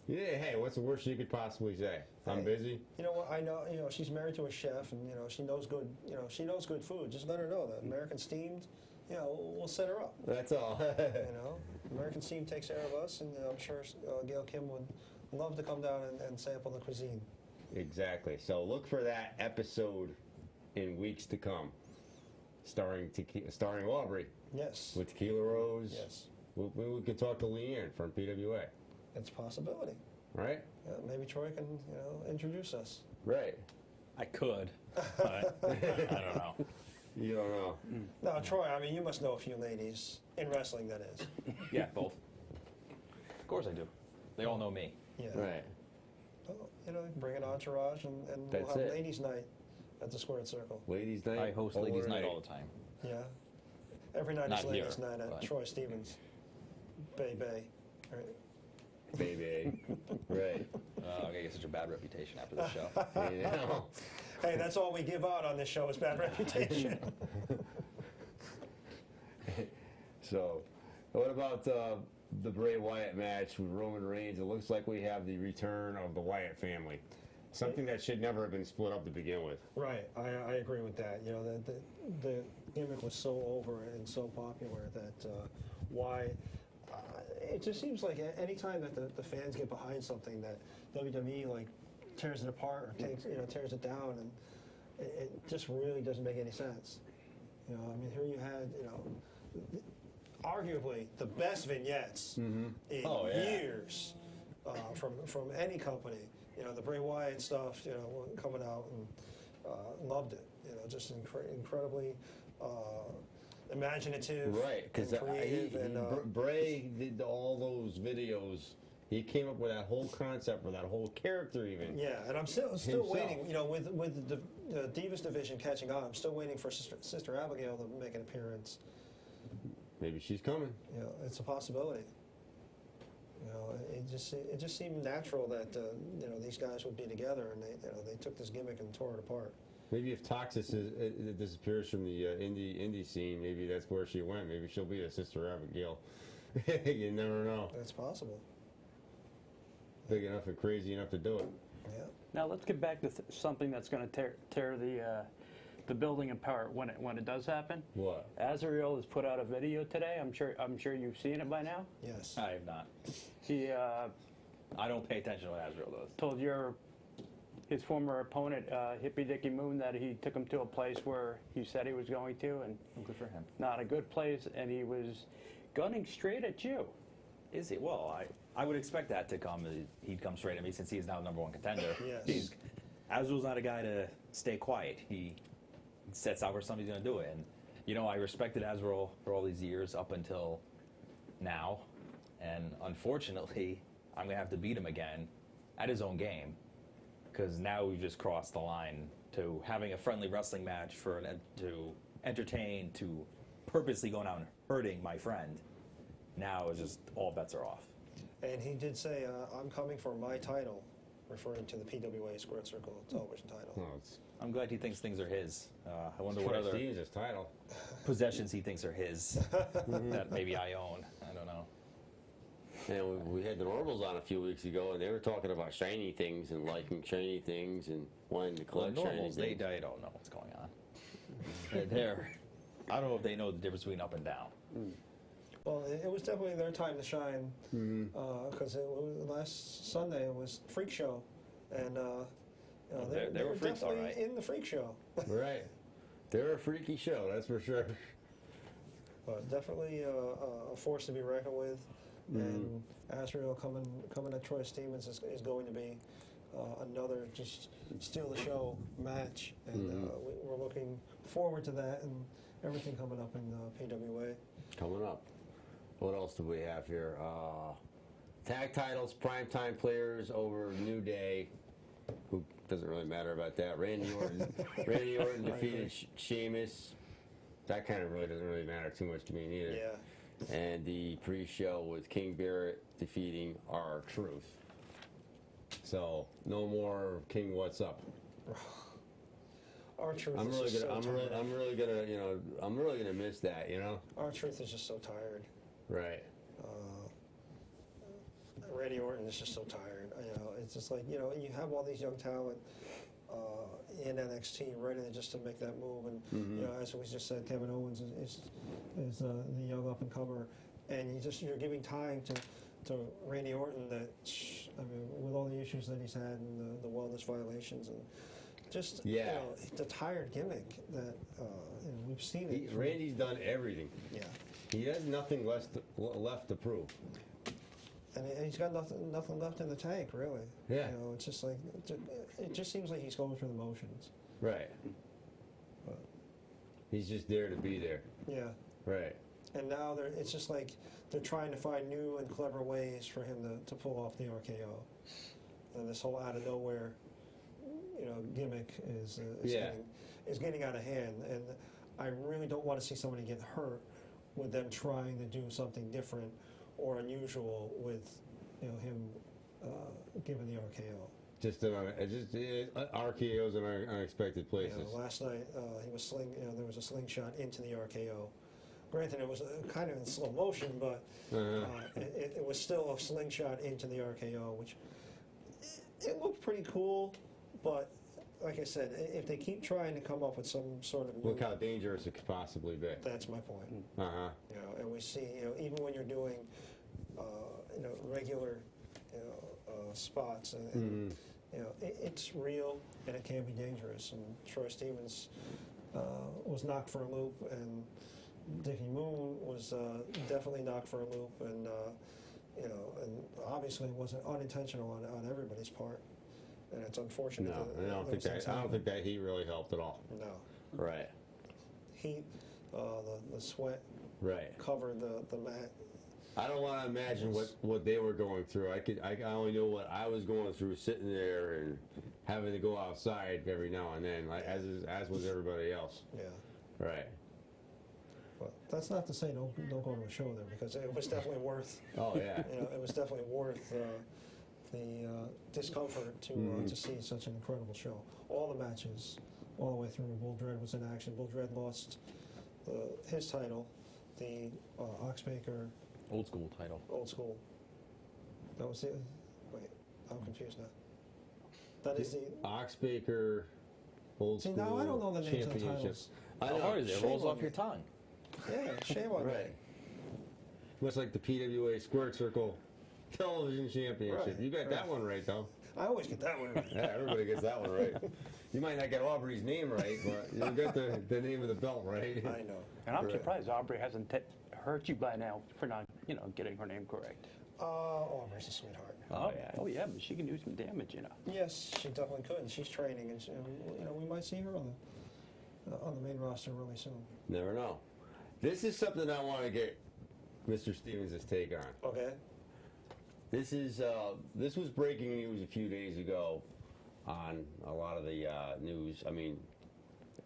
Yeah, hey, what's the worst you could possibly say? I'm Hey. busy. You know what? I know. You know, she's married to a chef, and you know she knows good. You know, she knows good food. Just let her know that American Steamed. You know, we'll set her up. That's all. You know, American Steam takes care of us, and I'm sure Gail Kim would love to come down and sample the cuisine. Exactly. So look for that episode in weeks to come, starring Aubrey Yes. with Tequila Rose. Yes. We could talk to Leanne from PWA, It's a possibility. right? Maybe Troy can, you know, introduce us. Right. I could, but I don't know. You don't know. Now, Troy, I mean, you must know a few ladies in wrestling, that is. Yeah, both. Of course I do. They all know me. Yeah. Right. Well, you know, bring an entourage, and we'll That's have it. ladies' night at the Squared Circle. Ladies' night. I host ladies' overnight. night all the time. Yeah. Every night Not is ladies' here, night at but- Troy Stevens. Bay. Right. Baby. Right. I get such a bad reputation after the show. You know. Hey, that's all we give out on this show is bad reputation. So, what about the Bray Wyatt match with Roman Reigns? It looks like we have the return of the Wyatt family. Something that should never have been split up to begin with. Right, I agree with that. You know, the gimmick was so over and so popular that Wyatt. It just seems like any time that the fans get behind something, that WWE like tears it apart or tears it down, and it just really doesn't make any sense. You know, I mean, here you had, you know, arguably the best vignettes in Oh, yeah. years from any company. You know, the Bray Wyatt stuff, you know, coming out, and loved it. You know, just incredibly imaginative, Right, because and creative, and Bray did all those videos. He came up with that whole concept for that whole character, even. yeah. And I'm still Himself. waiting. You know, with the Divas division catching on, I'm still waiting for Sister Abigail to make an appearance. Maybe she's coming. You know, it's a possibility. You know, it just seemed natural that you know, these guys would be together, and they took this gimmick and tore it apart. Maybe if Toxis disappears from the indie scene, maybe that's where she went. Maybe she'll be a Sister Abigail. You never know. That's possible. Big enough and crazy enough to do it. Yeah. Now let's get back to something that's going to tear the building apart when it does happen. What? Azrael has put out a video today. I'm sure you've seen it by now. Yes. I have not. He I don't pay attention to what Azrael does. told his former opponent, Hippie Dicky Moon, that he took him to a place where he said he was going to, and Good for him. not a good place, and he was gunning straight at you. Is he? Well, I would expect that to come. He'd come straight at me since he's now the #1 contender. Yes. Azrael's not a guy to stay quiet. He sets out where somebody's going to do it. And, you know, I respected Azrael for all these years up until now. And unfortunately, I'm going to have to beat him again at his own game. Because now we've just crossed the line to having a friendly wrestling match to entertain, to purposely going out and hurting my friend. Now it's just all bets are off. And he did say, I'm coming for my title, referring to the PWA Squared Circle television title. Well, it's I'm glad he thinks things are his. I wonder what Troy other Stevens' title. possessions he thinks are his that maybe I own. I don't know. And we had the Normals on a few weeks ago, and they were talking about shiny things and liking shiny things and wanting to Well, collect shiny normals, things. they don't know what's going on. I don't know if they know the difference between up and down. Well, it was definitely their time to shine, because last Sunday it was Freak Show, and They were freaks, all definitely right. in the freak show. Right. They're a freaky show, that's for sure. But definitely a force to be reckoned with. And Asriel coming at Troy Stevens is going to be another just steal the show match. And we're looking forward to that and everything coming up in PWA. Coming up. What else do we have here? Tag titles, primetime players over New Day. Who doesn't really matter about that. Randy Orton defeated Sheamus. That kind of really doesn't really matter too much to me neither. Yeah. And the pre-show with King Barrett defeating R-Truth. So no more King What's Up. R-Truth I'm is really just gonna, so tired. I'm really gonna miss that. R-Truth is just so tired. Right. Randy Orton is just so tired. It's just like, you have all these young talent in NXT ready just to make that move. And, as we just said, Kevin Owens is the young up-and-comer. And you're giving time to Randy Orton that, with all the issues that he's had and the wellness violations and just, the tired gimmick that, we've seen it. Randy's done everything. Yeah. He has nothing left to prove. And he's got nothing left in the tank, really. Yeah. It's just like, it just seems like he's going through the motions. Right. But, He's just there to be there. yeah. Right. And now it's just like they're trying to find new and clever ways for him to pull off the RKO. And this whole out of nowhere, gimmick is getting out of hand. And I really don't want to see somebody get hurt with them trying to do something different or unusual with, him giving the RKO. RKO's in unexpected places. Last night he was there was a slingshot into the RKO. Granted, it was kind of in slow motion, but it was still a slingshot into the RKO, which it looked pretty cool. But like I said, if they keep trying to come up with some sort of Look how dangerous it could possibly be. that's my point. Uh-huh. And we see, even when you're doing, regular, spots, and it's real and it can be dangerous. And Troy Stevens was knocked for a loop, and Dickie Moon was definitely knocked for a loop, and and obviously it wasn't unintentional on everybody's part. And it's unfortunate. No, that I don't those things think happen. that heat really helped at all. No. Right. Heat, the sweat Right. covered the mat. I don't want to imagine what they were going through. I only know what I was going through, sitting there and having to go outside every now and then, like as was everybody else. Yeah. Right. But that's not to say don't go to a show there, because it was definitely worth. Oh yeah. It was definitely worth the discomfort to see such an incredible show. All the matches, all the way through. Bull Dread was in action. Bull Dread lost his title, the Oxbaker Old school title. Old School. That was it. Wait, I'm confused now. That is the. Oxbaker, Old See, School now I don't know the names of the Championship. titles. I How know. hard is it? It Shame rolls on off me. your tongue. Yeah, shame on me. Right. Much like the PWA Squirt Circle Television Championship. Right, You got that right. one right, though. I always get that one right. Yeah, everybody gets that one right. You might not get Aubrey's name right, but you got the name of the belt right. I know. And I'm Right. surprised Aubrey hasn't hurt you by now for not, getting her name correct. Aubrey's a sweetheart. Oh, yeah. Oh, yeah, but she can do some damage, Yes, she definitely could, and she's training, and we might see her on the main roster really soon. Never know. This is something I want to get Mr. Stevens' take on. Okay. This was breaking news a few days ago on a lot of the news. I mean,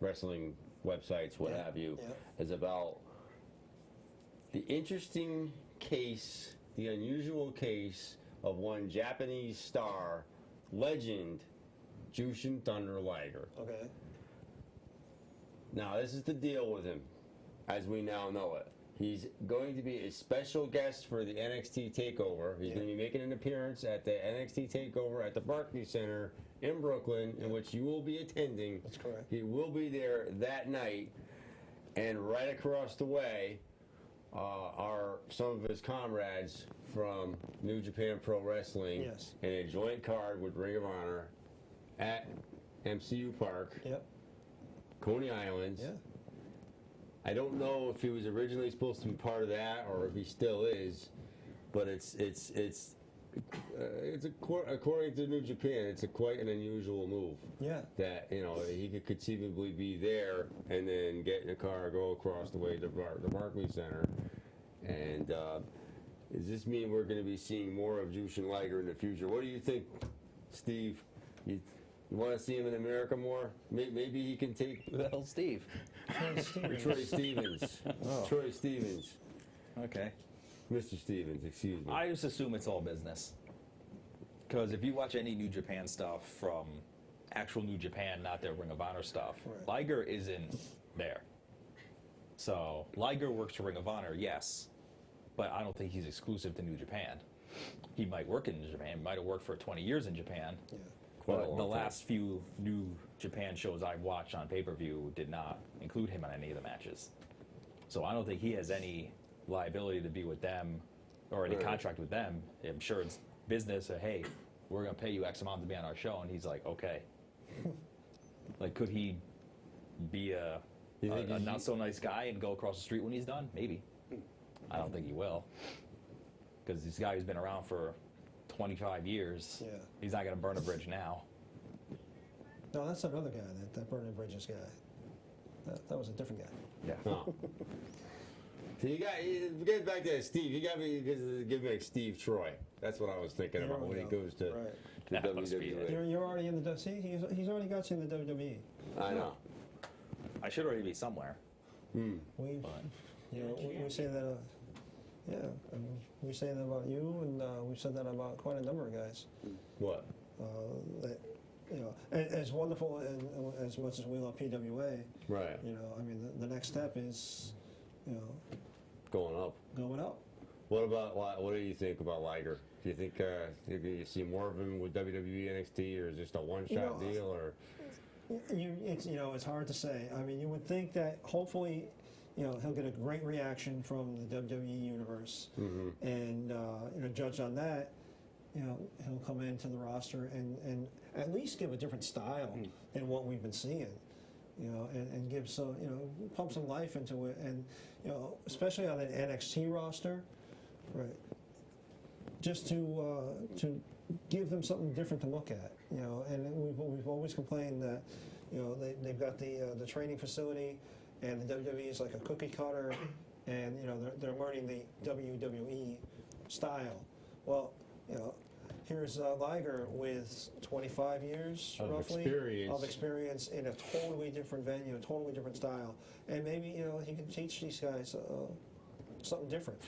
wrestling websites, what Yeah, have you, yeah. is about the interesting case, the unusual case of one Japanese star, legend, Jushin Thunder Liger. Okay. Now, this is the deal with him, as we now know it. He's going to be a special guest for the NXT TakeOver. He's Yeah. going to be making an appearance at the NXT TakeOver at the Barclays Center in Brooklyn, in which you will be attending. That's correct. He will be there that night, and right across the way are some of his comrades from New Japan Pro Wrestling Yes. in a joint card with Ring of Honor at MCU Park, Yep. Coney Islands. Yeah. I don't know if he was originally supposed to be part of that or if he still is, but according to New Japan, it's quite an unusual move. Yeah. That he could conceivably be there and then get in a car, go across the way to the Barclays Center, and does this mean we're going to be seeing more of Jushin Liger in the future? What do you think, Steve? You want to see him in America more? Maybe he can take Who the hell's Steve? Troy Stevens. Troy Stevens. Okay. Mr. Stevens, excuse me. I just assume it's all business. Because if you watch any New Japan stuff from actual New Japan, not their Ring of Honor stuff, Right. Liger isn't there. So Liger works for Ring of Honor, yes, but I don't think he's exclusive to New Japan. He might work in New Japan, might have worked for 20 years in Japan. Yeah. Quite a But long the time. last few New Japan shows I've watched on pay-per-view did not include him in any of the matches. So I don't think he has any liability to be with them or any Right. contract with them. I'm sure it's business. Hey, we're going to pay you X amount to be on our show. And he's like, okay. Like, could he be a You think he's- not so nice guy and go across the street when he's done? Maybe. I don't think he will. Because this guy who's been around for 25 years, Yeah. he's not going to burn a bridge now. No, that's another guy, that Burning Bridges guy. That was a different guy. Yeah. Oh. So get back to Steve. You got me give me like Steve Troy. That's what I was thinking There about we when he go. goes to Right. the That must be WWE. You're already in the see. He's already got you in the WWE. I know. I should already be somewhere. We, But we say that. Yeah, we say that about you, and we've said that about quite a number of guys. What? That as wonderful and as much as we love PWA, Right. I mean, the next step is, Going up. going up. What do you think about Liger? Do you think you see more of him with WWE NXT, or is this a one-shot deal, or? It's hard to say. I mean, you would think that hopefully, he'll get a great reaction from the WWE universe, and judged on that, he'll come into the roster and at least give a different style than what we've been seeing, and give some, pump some life into it, and especially on an NXT roster, right? Just to give them something different to look at, and we've always complained that, they've got the training facility, and the WWE is like a cookie cutter, and they're learning the WWE style. Well, here's Liger with 25 years Of roughly experience. of experience in a totally different venue, a totally different style, and maybe he can teach these guys something different.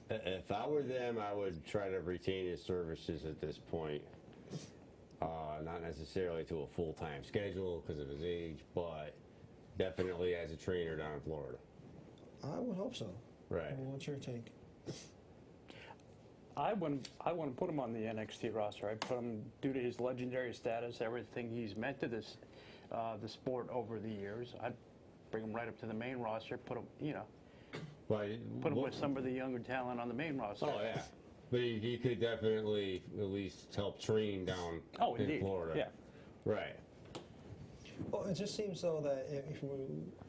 If I were them, I would try to retain his services at this point. Not necessarily to a full-time schedule because of his age, but definitely as a trainer down in Florida. I would hope so. Right. I mean, what's your take? I wouldn't put him on the NXT roster. I put him due to his legendary status, everything he's meant to this, the sport over the years. I'd bring him right up to the main roster. Put him, put him with some of the younger talent on the main roster. Oh yeah, but he could definitely at least help train down Oh, in indeed. Florida. Yeah. Right. Well, it just seems though that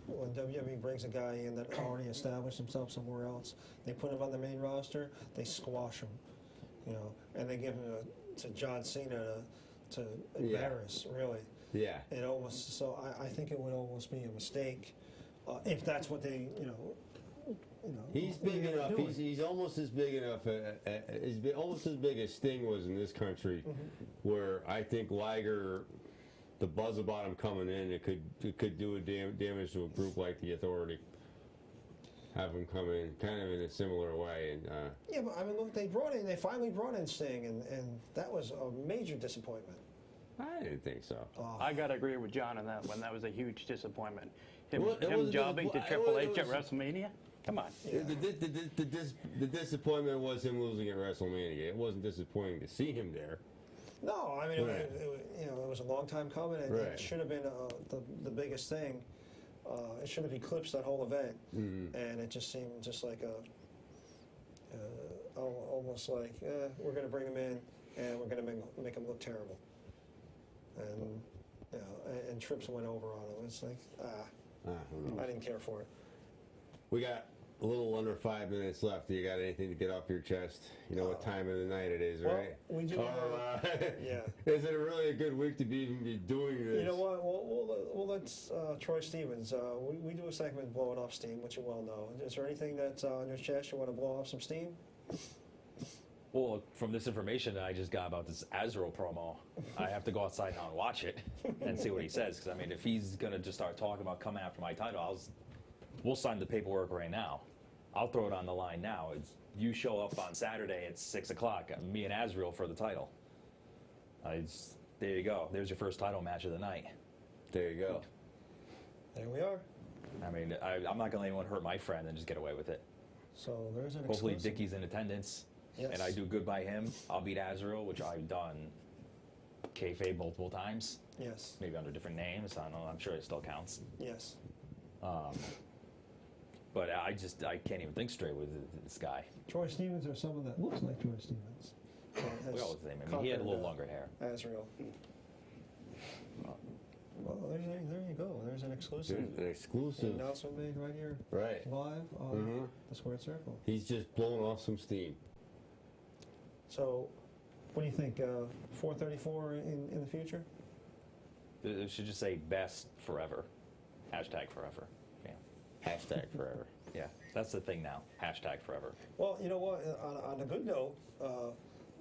when WWE brings a guy in that already established himself somewhere else, they put him on the main roster, they squash him, and they give him to John Cena to embarrass, really. Yeah. It almost I think it would almost be a mistake if that's what they He's big they're enough. doing. He's almost as big enough. Almost as big as Sting was in this country, where I think Liger, the buzz about him coming in, it could do a damage to a group like the Authority. Have him come in kind of in a similar way, and Yeah, but I mean, look, they finally brought in Sting, and that was a major disappointment. I didn't think so. I got to agree with John on that one. That was a huge disappointment. Him, Well, it him wasn't jobbing to disappoint- Triple it H at was- WrestleMania? Come on. The disappointment was him losing at WrestleMania. It wasn't disappointing to see him there. No, I mean, Right. it was a long time coming, and Right. it should have been the biggest thing. It should have eclipsed that whole event, and it just seemed just like almost like we're going to bring him in, and we're going to make him look terrible. And you know, and Trips went over on him. It's like, Who knows? I didn't care for it. We got a little under 5 minutes left. Do you got anything to get off your chest? You know what time of the night it is, Well, right? we do. Yeah. Yeah. Is it really a good week to even be doing this? You know what? We'll let Troy Stevens. We do a segment blowing off steam, which you well know. Is there anything that's on your chest you want to blow off some steam? Well, from this information that I just got about this Azrael promo, I have to go outside now and watch it and see what he says. Because I mean, if he's gonna just start talking about coming after my title, we'll sign the paperwork right now. I'll throw it on the line now. You show up on Saturday at 6 o'clock. Me and Azrael for the title. There you go. There's your first title match of the night. There you go. There we are. I mean, I'm not gonna let anyone hurt my friend and just get away with it. So there's an Hopefully, exclusive. Dickie's in attendance. Yes. And I do good by him. I'll beat Azrael, which I've done kayfabe multiple times, Yes. maybe under different names. I don't know. I'm sure it still counts. Yes. But I can't even think straight with this guy. Troy Stevens or someone that looks like Troy Stevens. We always name him. I mean, he had a little longer hair. Azrael. Well, there you go. There's an exclusive. There's an exclusive. Announcement made right here, Right. live on the Squared Circle. He's just blowing off some steam. So, what do you think? 434 in the future? It should just say best forever. Hashtag forever. Yeah. Hashtag forever. Yeah. That's the thing now. Hashtag forever. Well, you know what? On a good note,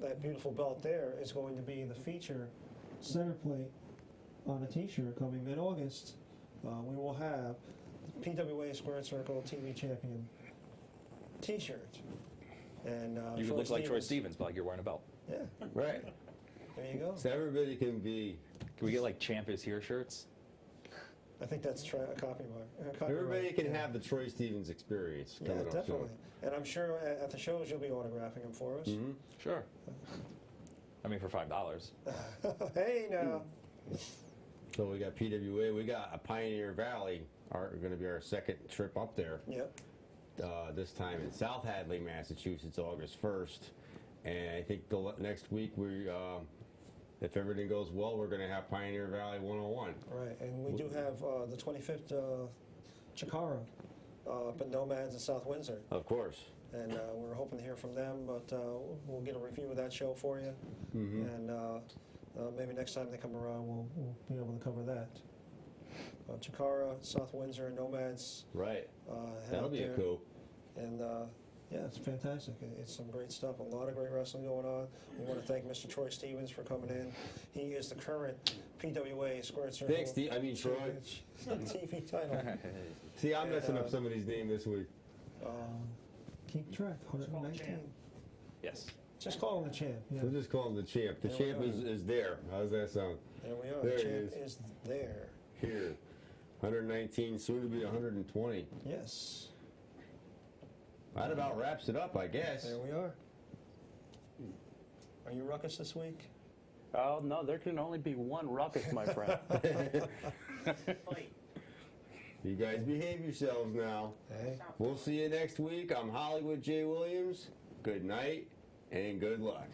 that beautiful belt there is going to be the feature center plate on a T-shirt coming mid-August. We will have the PWA Squared Circle TV Champion T-shirt. And You could look like Troy Stevens, but like you're wearing a belt. Yeah, Right. there you go. So everybody can be. Can we get like Champ is Here shirts? I think that's a copyright. Everybody can yeah. have the Troy Stevens experience Yeah, coming up definitely. And I'm sure at the shows you'll be autographing them for us. soon. Sure. I mean, for $5. Hey now. So we got PWA. We got a Pioneer Valley. Going to be our second trip up there. Yep. This time in South Hadley, Massachusetts, August 1st. And I think the next week if everything goes well, we're going to have Pioneer Valley 101. Right, and we do have the 25th Chikara up in Nomads in South Windsor. Of course. And we're hoping to hear from them, but we'll get a review of that show for you. And maybe next time they come around, we'll be able to cover that. Chikara, South Windsor, Nomads. Right. head That'll up be a there. coup. And yeah, it's fantastic. It's some great stuff. A lot of great wrestling going on. We want to thank Mr. Troy Stevens for coming in. He is the current PWA Squared Circle. Thanks, Steve. I mean, Troy. TV title. See, I'm messing up somebody's name this week. Keep track. 119. Yes. Just call him the champ. Yeah. We'll just call him the champ. The There we champ go. is there. How's that sound? There we are. There the he champ is there. Here. 119, soon to be 120. Yes. That about wraps it up, I guess. There we are. Are you ruckus this week? Oh, no, there can only be one ruckus, my friend. Fight. You guys behave yourselves now. Hey. We'll see you next week. I'm Hollywood J. Williams. Good night and good luck.